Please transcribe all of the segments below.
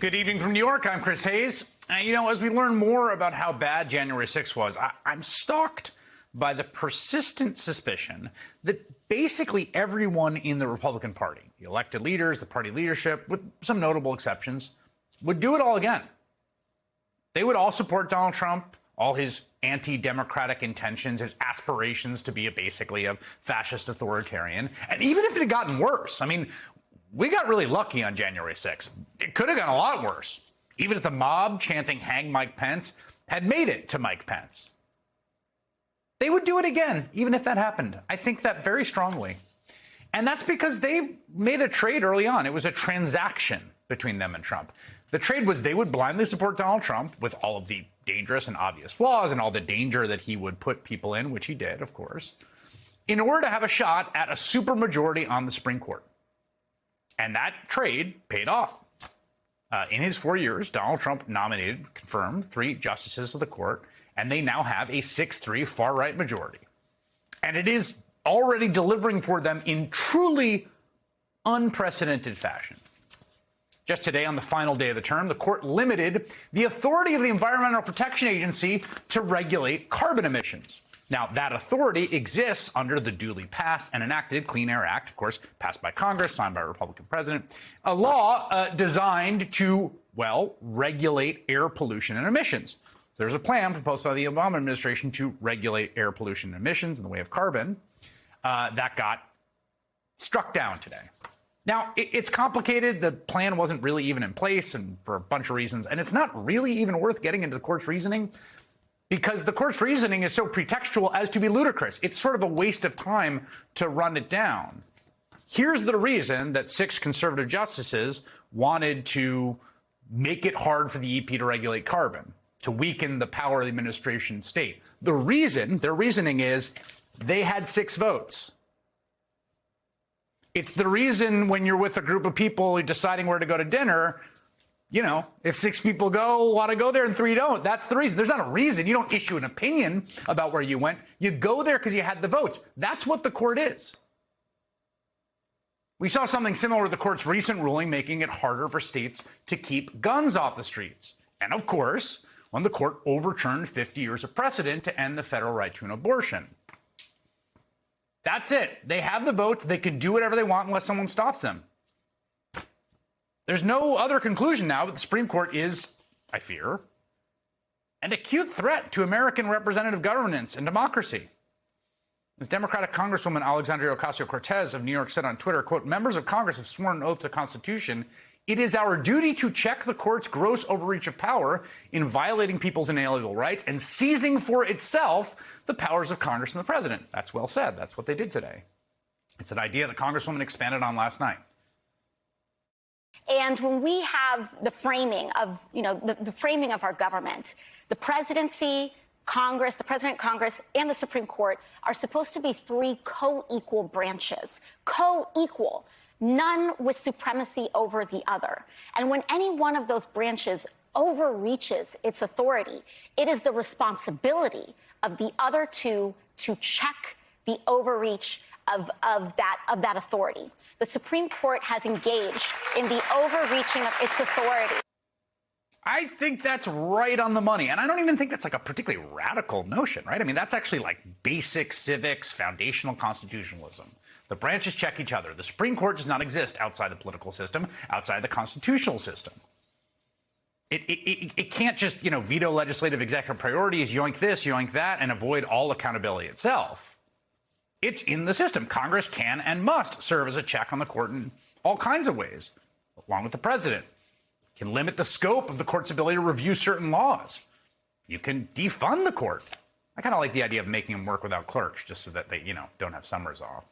Good evening from New York. I'm Chris Hayes. As we learn more about how bad January 6th was, I'm stalked by the persistent suspicion that basically everyone in the Republican Party, the elected leaders, the party leadership, with some notable exceptions, would do it all again. They would all support Donald Trump, all his anti-democratic intentions, his aspirations to be basically a fascist authoritarian. And even if it had gotten worse, we got really lucky on January 6th. It could have gone a lot worse. Even if the mob chanting "Hang Mike Pence" had made it to Mike Pence. They would do it again, even if that happened. I think that very strongly. And that's because they made a trade early on. It was a transaction between them and Trump. The trade was they would blindly support Donald Trump with all of the dangerous and obvious flaws and all the danger that he would put people in, which he did, of course, in order to have a shot at a supermajority on the Supreme Court. And that trade paid off. In his 4 years, Donald Trump confirmed 3 justices of the court, and they now have a 6-3 far-right majority. And it is already delivering for them in truly unprecedented fashion. Just today, on the final day of the term, the court limited the authority of the Environmental Protection Agency to regulate carbon emissions. Now, that authority exists under the duly passed and enacted Clean Air Act, of course, passed by Congress, signed by a Republican president, a law designed to, regulate air pollution and emissions. So there's a plan proposed by the Obama administration to regulate air pollution and emissions in the way of carbon that got struck down today. Now, it's complicated. The plan wasn't really even in place, and for a bunch of reasons, and it's not really even worth getting into the court's reasoning, because the court's reasoning is so pretextual as to be ludicrous. It's sort of a waste of time to run it down. Here's the reason that 6 conservative justices wanted to make it hard for the EP to regulate carbon, to weaken the power of the administration state. Their reasoning is they had 6 votes. It's the reason when you're with a group of people deciding where to go to dinner, if 6 people want to go there and 3 don't, that's the reason. There's not a reason. You don't issue an opinion about where you went. You go there because you had the votes. That's what the court is. We saw something similar with the court's recent ruling making it harder for states to keep guns off the streets. And of course, when the court overturned 50 years of precedent to end the federal right to an abortion. That's it. They have the votes. They can do whatever they want unless someone stops them. There's no other conclusion now, but the Supreme Court is, I fear, an acute threat to American representative governance and democracy. As Democratic Congresswoman Alexandria Ocasio-Cortez of New York said on Twitter, quote, "Members of Congress have sworn an oath to the Constitution. It is our duty to check the court's gross overreach of power in violating people's inalienable rights and seizing for itself the powers of Congress and the president." That's well said. That's what they did today. It's an idea that Congresswoman expanded on last night. And when we have the framing of, the framing of our government, the presidency, Congress, the president, Congress, and the Supreme Court are supposed to be 3 co-equal branches, co-equal, none with supremacy over the other. And when any one of those branches overreaches its authority, it is the responsibility of the other 2 to check the overreach of that authority. The Supreme Court has engaged in the overreaching of its authority. I think that's right on the money. And I don't even think that's like a particularly radical notion, right? That's actually like basic civics, foundational constitutionalism. The branches check each other. The Supreme Court does not exist outside the political system, outside the constitutional system. It can't just, veto legislative executive priorities, yoink this, yoink that, and avoid all accountability itself. It's in the system. Congress can and must serve as a check on the court in all kinds of ways, along with the president. Can limit the scope of the court's ability to review certain laws. You can defund the court. I kind of like the idea of making them work without clerks just so that they, don't have summers off.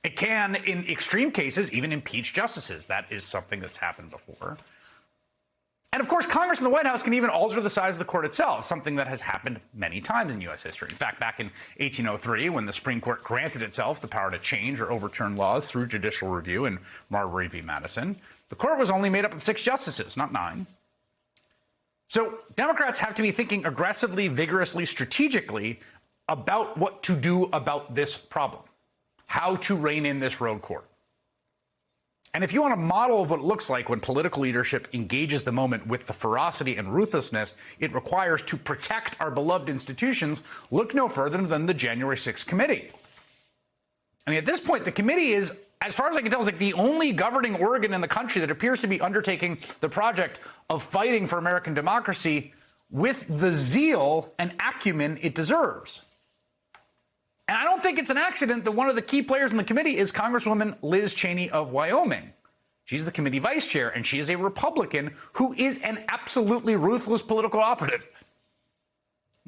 It can, in extreme cases, even impeach justices. That is something that's happened before. And of course, Congress and the White House can even alter the size of the court itself, something that has happened many times in U.S. history. In fact, back in 1803, when the Supreme Court granted itself the power to change or overturn laws through judicial review in Marbury v. Madison, the court was only made up of 6 justices, not 9. So Democrats have to be thinking aggressively, vigorously, strategically about what to do about this problem, how to rein in this rogue court. And if you want a model of what it looks like when political leadership engages the moment with the ferocity and ruthlessness it requires to protect our beloved institutions, look no further than the January 6th committee. I mean, at this point, the committee is, as far as I can tell, is like the only governing organ in the country that appears to be undertaking the project of fighting for American democracy with the zeal and acumen it deserves. And I don't think it's an accident that one of the key players in the committee is Congresswoman Liz Cheney of Wyoming. She's the committee vice chair, and she is a Republican who is an absolutely ruthless political operative.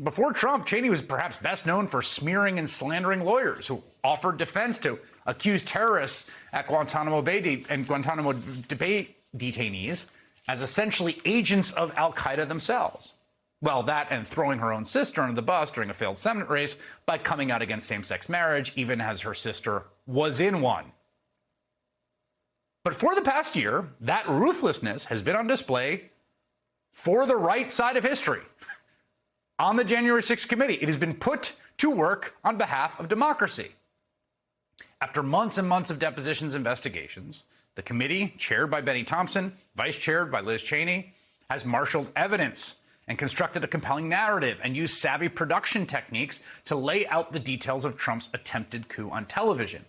Before Trump, Cheney was perhaps best known for smearing and slandering lawyers who offered defense to accused terrorists at Guantanamo Bay and Guantanamo Bay detainees as essentially agents of al-Qaeda themselves. Well, that and throwing her own sister under the bus during a failed Senate race by coming out against same-sex marriage, even as her sister was in one. But for the past year, that ruthlessness has been on display for the right side of history. On the January 6th committee, it has been put to work on behalf of democracy. After months and months of depositions and investigations, the committee, chaired by Benny Thompson, vice chaired by Liz Cheney, has marshaled evidence and constructed a compelling narrative and used savvy production techniques to lay out the details of Trump's attempted coup on television.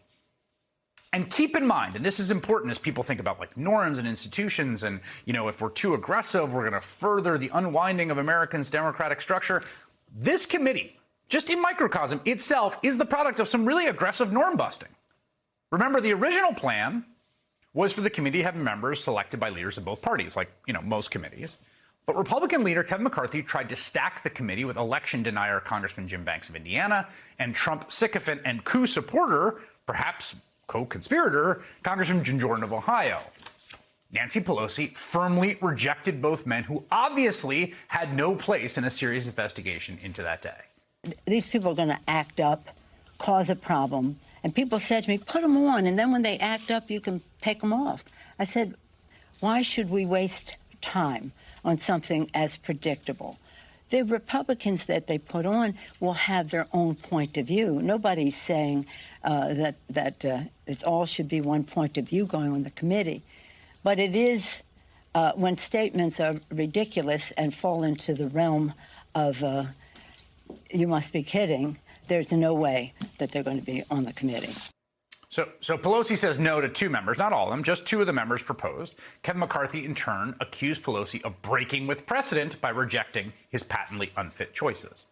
And keep in mind, and this is important as people think about like norms and institutions and, you know, if we're too aggressive, we're going to further the unwinding of Americans' democratic structure. This committee, just in microcosm itself, is the product of some really aggressive norm busting. Remember, the original plan was for the committee to have members selected by leaders of both parties, like, you know, most committees. But Republican leader Kevin McCarthy tried to stack the committee with election denier Congressman Jim Banks of Indiana and Trump sycophant and coup supporter, perhaps co-conspirator, Congressman Jim Jordan of Ohio. Nancy Pelosi firmly rejected both men who obviously had no place in a serious investigation into that day. These people are going to act up, cause a problem. And people said to me, put them on, and then when they act up, you can take them off. I said, why should we waste time on something as predictable? The Republicans that they put on will have their own point of view. Nobody's saying that it all should be one point of view going on the committee. But it is when statements are ridiculous and fall into the realm of you must be kidding, there's no way that they're going to be on the committee. So Pelosi says no to two members, not all of them, just two of the members proposed. Kevin McCarthy, in turn, accused Pelosi of breaking with precedent by rejecting his patently unfit choices.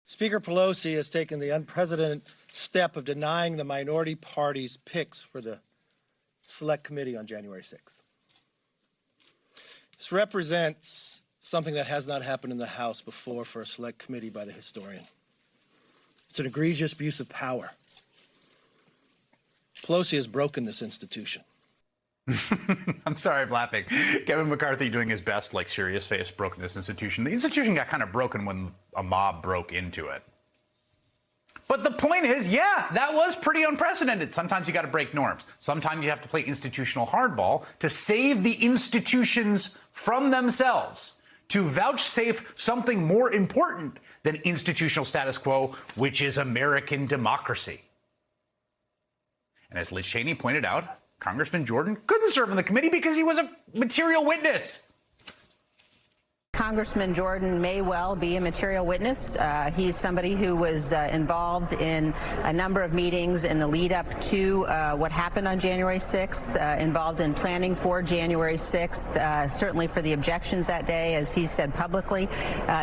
Speaker Pelosi has taken the unprecedented step of denying the minority party's picks for the Select Committee on January 6th. This represents something that has not happened in the House before for a Select Committee by the historian. It's an egregious abuse of power. Pelosi has broken this institution. I'm sorry, I'm laughing. Kevin McCarthy doing his best, like serious face, broken this institution. The institution got kind of broken when a mob broke into it. But the point is, yeah, that was pretty unprecedented. Sometimes you got to break norms. Sometimes you have to play institutional hardball to save the institutions from themselves, to vouchsafe something more important than institutional status quo, which is American democracy. And as Liz Cheney pointed out, Congressman Jordan couldn't serve on the committee because he was a material witness. Congressman Jordan may well be a material witness. He's somebody who was involved in a number of meetings in the lead up to what happened on January 6th, involved in planning for January 6th, certainly for the objections that day, as he said publicly.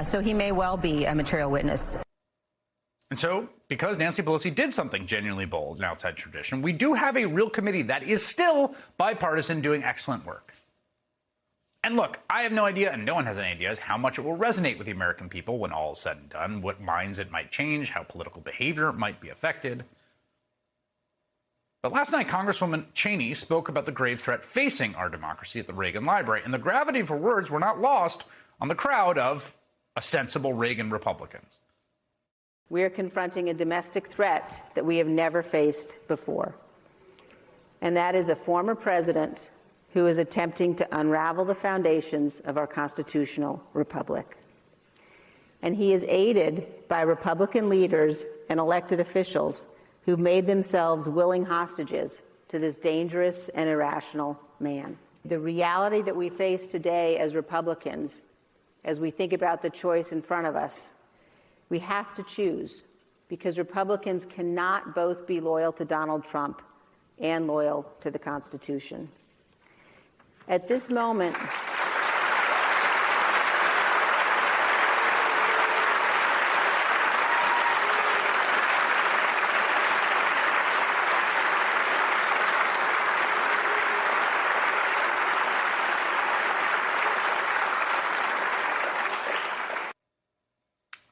So he may well be a material witness. And so, because Nancy Pelosi did something genuinely bold and outside tradition, we do have a real committee that is still bipartisan, doing excellent work. And look, I have no idea, and no one has any ideas, how much it will resonate with the American people when all is said and done, what minds it might change, how political behavior might be affected. But last night, Congresswoman Cheney spoke about the grave threat facing our democracy at the Reagan Library, and the gravity of her words were not lost on the crowd of ostensible Reagan Republicans. We are confronting a domestic threat that we have never faced before. And that is a former president who is attempting to unravel the foundations of our constitutional republic. And he is aided by Republican leaders and elected officials who've made themselves willing hostages to this dangerous and irrational man. The reality that we face today as Republicans, as we think about the choice in front of us, we have to choose, because Republicans cannot both be loyal to Donald Trump and loyal to the Constitution. At this moment,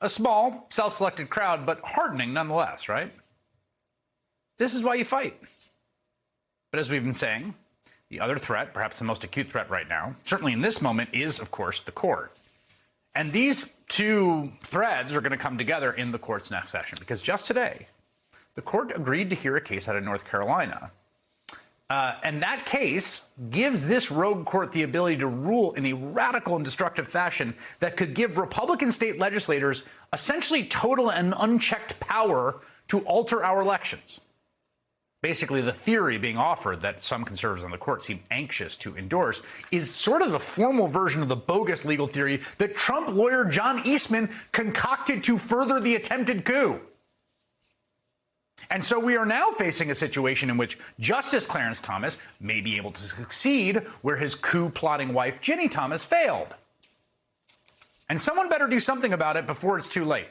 a small, self-selected crowd, but heartening nonetheless, right? This is why you fight. But as we've been saying, the other threat, perhaps the most acute threat right now, certainly in this moment, is, of course, the court. And these two threads are going to come together in the court's next session, because just today, the court agreed to hear a case out of North Carolina. And that case gives this rogue court the ability to rule in a radical and destructive fashion that could give Republican state legislators essentially total and unchecked power to alter our elections. Basically, the theory being offered that some conservatives on the court seem anxious to endorse is sort of the formal version of the bogus legal theory that Trump lawyer John Eastman concocted to further the attempted coup. And so we are now facing a situation in which Justice Clarence Thomas may be able to succeed where his coup-plotting wife, Ginny Thomas, failed. And someone better do something about it before it's too late.